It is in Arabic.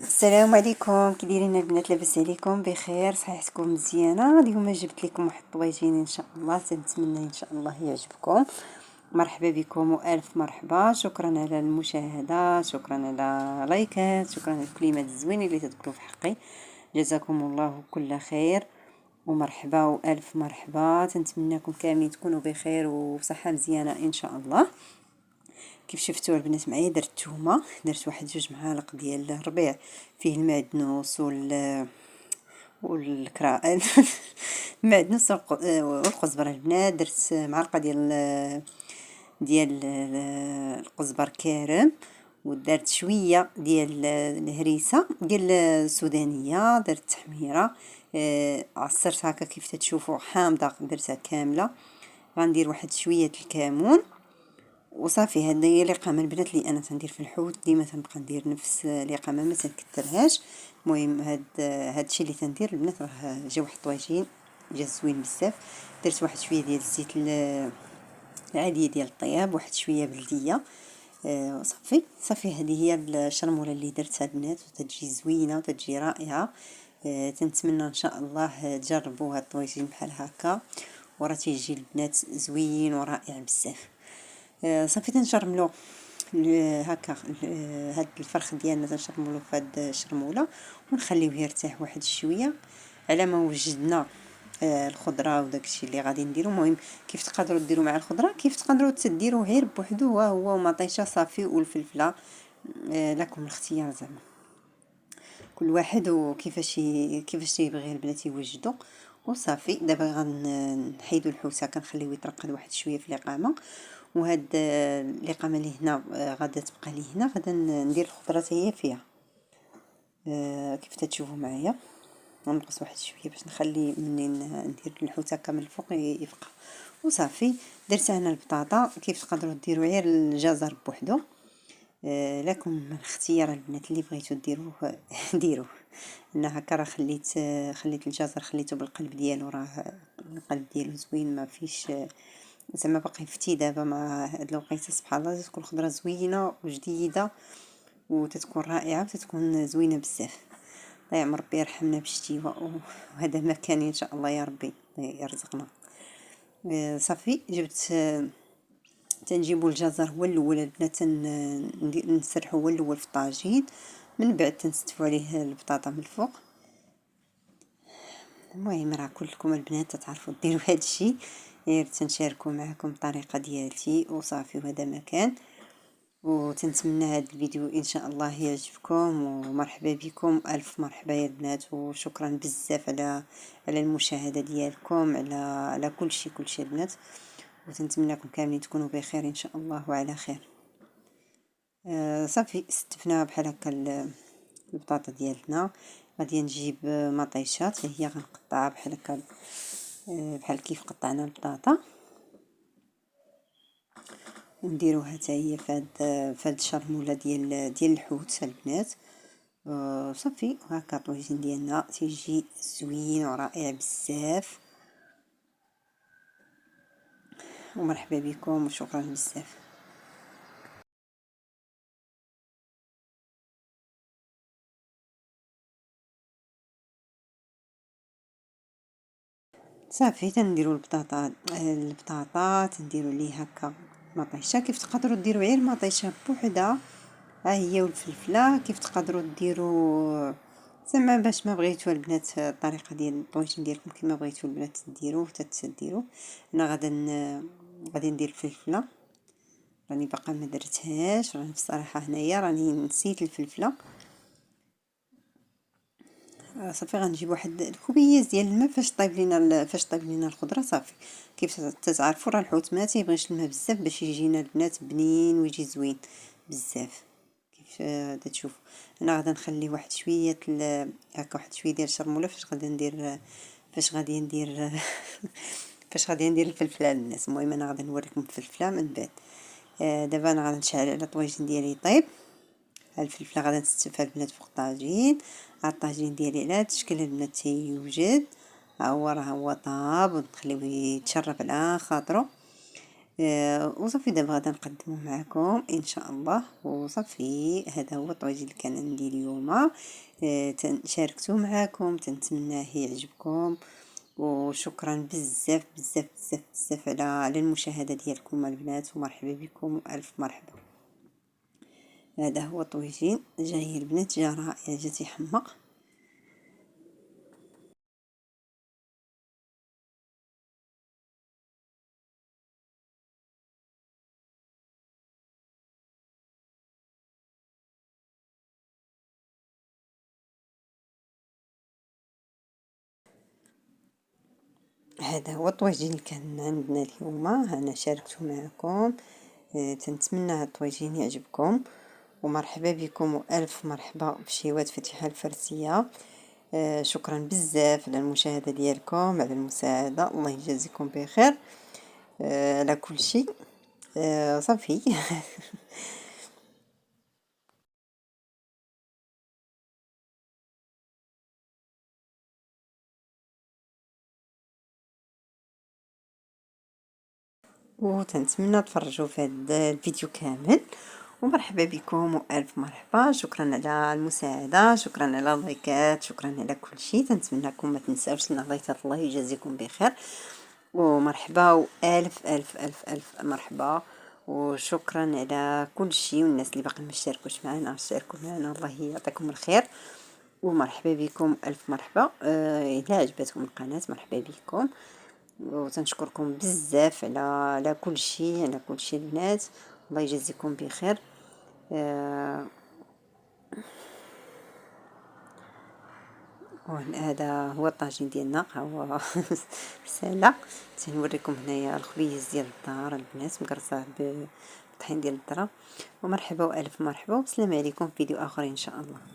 السلام عليكم، كي دايرين البنات؟ لاباس عليكم؟ بخير؟ صحيحتكم مزيانه؟ اليوم جبت لكم واحد الطويجين ان شاء الله، تنتمنى ان شاء الله يعجبكم. مرحبا بكم والف مرحبا. شكرا على المشاهده، شكرا على لايكات، شكرا على الكلمات الزوينه اللي تذكروا في حقي. جزاكم الله كل خير ومرحبا والف مرحبا. تنتمنىكم كاملين تكونوا بخير وبصحه مزيانه ان شاء الله. كيف شفتوا البنات معايا درت الثومه، درت واحد 2 معالق ديال الربيع فيه المعدنوس والكرا المعدنوس والقزبره. البنات درت معلقه ديال القزبر كارم، ودرت شويه ديال الهريسه ديال السودانيه، درت تحميره. عصرت هكا كيف تشوفوا حامضه، درتها كامله. غندير واحد شويه الكمون وصافي. هذه هي الإقامة البنات اللي انا تندير في الحوت، ديما تنبقى ندير نفس الإقامة ما تنكثرهاش. المهم هادشي اللي تندير البنات. راه جا واحد الطويجين جا زوين بزاف. درت واحد شويه ديال الزيت العاديه ديال الطياب، واحد شويه بلديه. صافي هذه هي الشرموله اللي درتها البنات، وتتجي زوينه وتتجي رائعه. تنتمنى ان شاء الله تجربوا هاد الطويجين بحال هكا، وراه تيجي البنات زوين ورائع بزاف. صافي تنشرملو هكا هاد الفرخ ديالنا، تنشرملو في هاد الشرموله ونخليوه يرتاح واحد شويه على ما وجدنا الخضره وداكشي اللي غادي نديرو. المهم كيف تقدروا ديروا مع الخضره، كيف تقدروا تديروا غير بوحدو، هو ومطيشه صافي والفلفله. لكم الاختيار زعما، كل واحد كيفاش تيبغي البنات يوجدوا. وصافي دابا غنحيدو الحوت هكا، نخليوه يترقد واحد شويه في الاقامه. وهاد الاقامه اللي هنا غادا تبقى لي هنا، غادا ندير الخضره هي فيها. كيف تتشوفوا معايا غنقص واحد شويه باش نخلي منين ندير الحوت هكا من الفوق يبقى. وصافي درت انا البطاطا. كيف تقدروا ديروا غير الجزر بوحدو. لكم الاختيار البنات، اللي بغيتو ديروه ديروه. انا هكا راه خليت الجزر خليته بالقلب ديالو، راه القلب ديالو زوين، ما فيش زعما باقي فتي. دابا مع هاد الوقيته سبحان الله تكون خضره زوينه وجديده وتتكون رائعه وتتكون زوينه بزاف. الله يعمر ربي يرحمنا بالشتيوه، وهذا ما كان ان شاء الله يا ربي يرزقنا. صافي جبت تنجيبوا الجزر هو الاول البنات، نسرحوا هو الاول في الطاجين، من بعد تنستفوا عليه البطاطا من الفوق. المهم راه كلكم البنات تعرفوا ديروا هذا الشيء، غير تنشاركوا معكم الطريقه ديالتي وصافي. وهذا ما كان. وتنتمنى هذا الفيديو ان شاء الله يعجبكم، ومرحبا بكم الف مرحبا يا البنات. وشكرا بزاف على المشاهده ديالكم، على كل شيء البنات. وتنتمنىكم كاملين تكونوا بخير ان شاء الله وعلى خير. صافي استفناها بحال هكا البطاطا ديالنا. غادي نجيب مطيشات، هي غنقطعها بحال هكا، بحال كيف قطعنا البطاطا، ونديروها حتى هي فهاد الشرموله ديال الحوت البنات. صافي هكا الطويجين ديالنا تيجي زوين ورائع بزاف. ومرحبا بكم وشكرا بزاف. صافي تنديروا البطاطا تنديروا ليه هكا مطيشه. كيف تقدروا ديروا غير مطيشه بوحدها، ها هي والفلفله. كيف تقدروا ديروا زعما باش ما بغيتوا البنات الطريقه ديال الطويجين ديالكم كما بغيتوا البنات ديروه تديروا. انا غادي ندير الفلفله، راني باقا ما درتهاش. راني بصراحه هنايا راني نسيت الفلفله. صافي غنجيب واحد الكوبياز ديال الماء فاش طيب لينا الخضره. صافي كيف تتعرفوا راه الحوت ما تيبغيش الماء بزاف باش يجينا البنات بنين ويجي زوين بزاف. كيف تشوفوا انا غادا نخلي واحد شويه هكا واحد شويه ديال الشرموله فاش غادي ندير فاش غادي ندير الفلفله للناس. المهم انا غادي نوريكم الفلفله من بعد. دابا انا غادي نشعل على الطويجين ديالي يطيب. الفلفله غادا نستفها البنات فوق الطاجين. الطاجين ديالي على هاد الشكل البنات تيوجد، ها هو راه هو طاب ونخليوه يتشرب على خاطرو. وصافي دابا غادا نقدمو معكم ان شاء الله. وصافي هذا هو الطويجين اللي كان عندي اليوم. شاركته معكم، تنتمناه يعجبكم. وشكرا بزاف بزاف بزاف بزاف على المشاهدة ديالكم البنات، ومرحبا بكم والف مرحبا. هذا هو طويجين جاي البنات، جا رائع، جا تيحمق. هذا هو الطويجين اللي كان عندنا اليوم، انا شاركته معكم. تنتمنى هاد الطويجين يعجبكم، ومرحبا بكم والف مرحبا بشيوات فتيحة الفرسية. شكرا بزاف على المشاهدة ديالكم، على المساعدة، الله يجازيكم بخير على كل شيء. صافي وتنتمنى تفرجوا في هذا الفيديو كامل. ومرحبا بكم والف مرحبا، شكرا على المساعده، شكرا على اللايكات، شكرا على كل شيء. تنتمنىكم ما تنساوش لنا لايكات، الله يجازيكم بخير. ومرحبا والف الف الف الف مرحبا، وشكرا على كل شيء. والناس اللي باقي ما اشتركوش معنا اشتركوا معنا، الله يعطيكم الخير. ومرحبا بكم الف مرحبا. اذا عجبتكم القناه مرحبا بكم، وتنشكركم بزاف على كل شيء، على كل شيء البنات، الله يجازيكم بخير. هذا هو الطاجين ديالنا، ها هو سالا. تنوريكم هنايا الخبيز ديال الدار البنات مقرصه بالطحين ديال الذره. ومرحبا والف مرحبا، والسلام عليكم في فيديو اخر ان شاء الله.